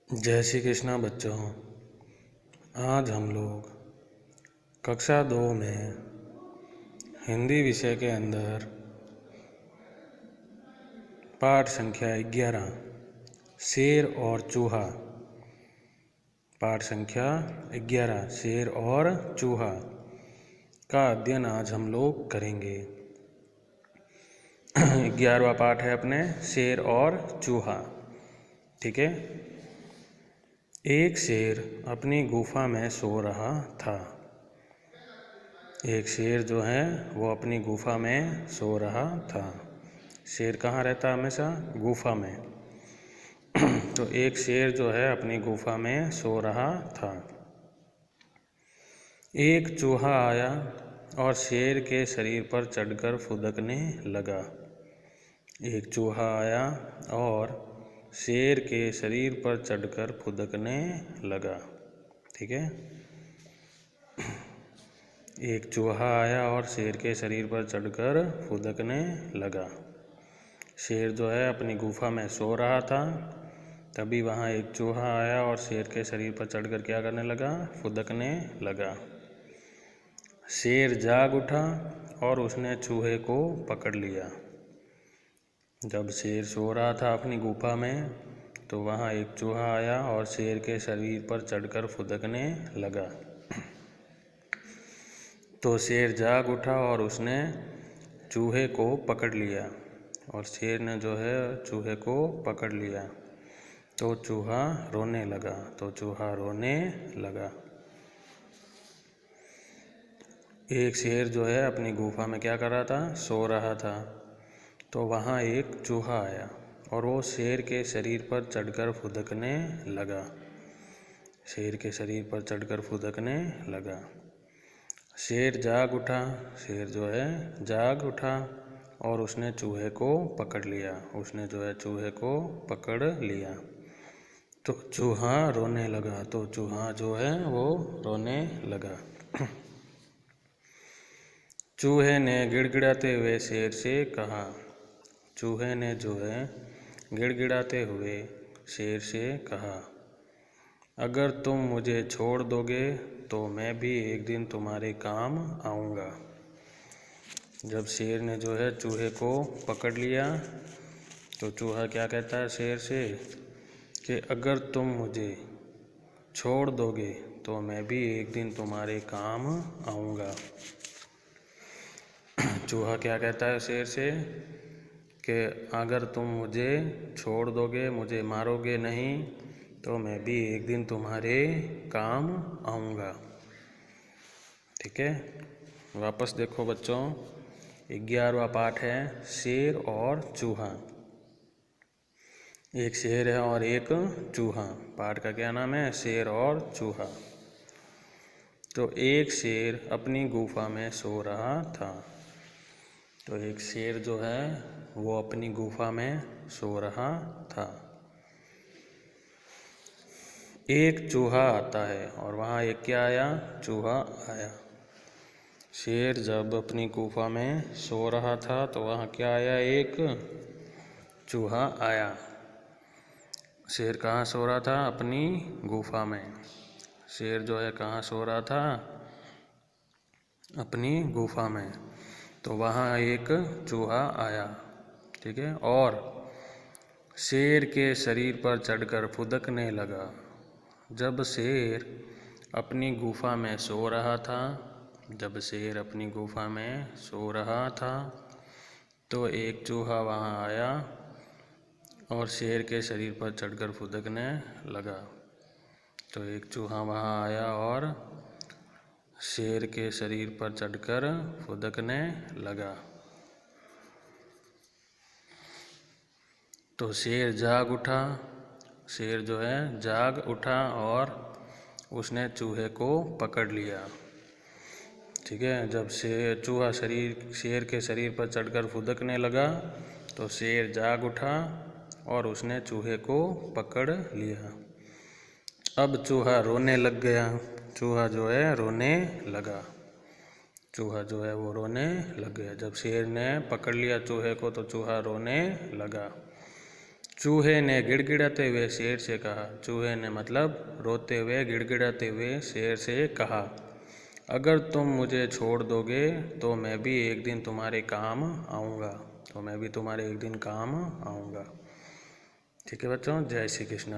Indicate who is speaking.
Speaker 1: जय श्री कृष्णा बच्चों। आज हम लोग कक्षा 2 में हिंदी विषय के अंदर पाठ संख्या 11 शेर और चूहा, पाठ संख्या 11 शेर और चूहा का अध्ययन आज हम लोग करेंगे। 11वां पाठ है अपने शेर और चूहा। ठीक है। एक शेर अपनी गुफा में सो रहा था। एक शेर जो है वो अपनी गुफा में सो रहा था। शेर कहाँ रहता है? हमेशा गुफा में। तो एक शेर जो है अपनी गुफा में सो रहा था। एक चूहा आया और शेर के शरीर पर चढ़कर फुदकने लगा। एक चूहा आया और शेर के शरीर पर चढ़कर फुदकने लगा। ठीक है। एक चूहा आया और शेर के शरीर पर चढ़कर फुदकने लगा। शेर जो है अपनी गुफा में सो रहा था, तभी वहाँ एक चूहा आया और शेर के शरीर पर चढ़कर क्या करने लगा? फुदकने लगा। शेर जाग उठा और उसने चूहे को पकड़ लिया। जब शेर सो रहा था अपनी गुफा में, तो वहाँ एक चूहा आया और शेर के शरीर पर चढ़कर फुदकने लगा। तो शेर जाग उठा और उसने चूहे को पकड़ लिया, और शेर ने जो है चूहे को पकड़ लिया। तो चूहा रोने लगा। तो चूहा रोने लगा। एक शेर जो है अपनी गुफा में क्या कर रहा था? सो रहा था। तो वहाँ एक चूहा आया और वो शेर के शरीर पर चढ़कर फुदकने लगा। शेर के शरीर पर चढ़कर फुदकने लगा। शेर जाग उठा। शेर जो है जाग उठा और उसने चूहे को पकड़ लिया। उसने जो है चूहे को पकड़ लिया। तो चूहा रोने लगा। तो चूहा जो है वो रोने लगा। चूहे ने गिड़गिड़ाते हुए शेर से कहा। चूहे ने जो है गिड़गिड़ाते हुए शेर से कहा, अगर तुम मुझे छोड़ दोगे तो मैं भी एक दिन तुम्हारे काम आऊँगा। जब शेर ने जो है चूहे को पकड़ लिया, तो चूहा क्या कहता है शेर से कि अगर तुम मुझे छोड़ दोगे तो मैं भी एक दिन तुम्हारे काम आऊँगा। चूहा क्या कहता है शेर से कि अगर तुम मुझे छोड़ दोगे, मुझे मारोगे नहीं, तो मैं भी एक दिन तुम्हारे काम आऊँगा। ठीक है। वापस देखो बच्चों, 11वां पाठ है शेर और चूहा। एक शेर है और एक चूहा। पाठ का क्या नाम है? शेर और चूहा। तो एक शेर अपनी गुफा में सो रहा था। तो एक शेर जो है वो अपनी गुफा में सो रहा था। एक चूहा आता है और वहाँ एक क्या आया? चूहा आया। शेर जब अपनी गुफा में सो रहा था, तो वहाँ क्या आया? एक चूहा आया। शेर कहाँ सो रहा था? अपनी गुफा में। शेर जो है कहाँ सो रहा था? अपनी गुफा में। तो वहाँ एक चूहा आया। ठीक है। और शेर के शरीर पर चढ़कर फुदकने लगा। जब शेर अपनी गुफा में सो रहा था, जब शेर अपनी गुफा में सो रहा था, तो एक चूहा वहाँ आया और शेर के शरीर पर चढ़कर फुदकने लगा। तो एक चूहा वहाँ आया और शेर के शरीर पर चढ़कर फुदकने लगा। तो शेर जाग उठा। शेर जो है जाग उठा और उसने चूहे को पकड़ लिया। ठीक है। जब चूहा शेर के शरीर पर चढ़कर फुदकने लगा, तो शेर जाग उठा और उसने चूहे को पकड़ लिया। अब चूहा रोने लग गया। चूहा जो है रोने लगा। चूहा जो है वो रोने लग गया। जब शेर ने पकड़ लिया चूहे को, तो चूहा रोने लगा। चूहे ने गिड़गिड़ाते हुए शेर से कहा। चूहे ने मतलब रोते हुए, गिड़गिड़ाते हुए शेर से कहा, अगर तुम मुझे छोड़ दोगे तो मैं भी एक दिन तुम्हारे काम आऊँगा। तो मैं भी तुम्हारे एक दिन काम आऊँगा। ठीक है बच्चों, जय श्री कृष्ण।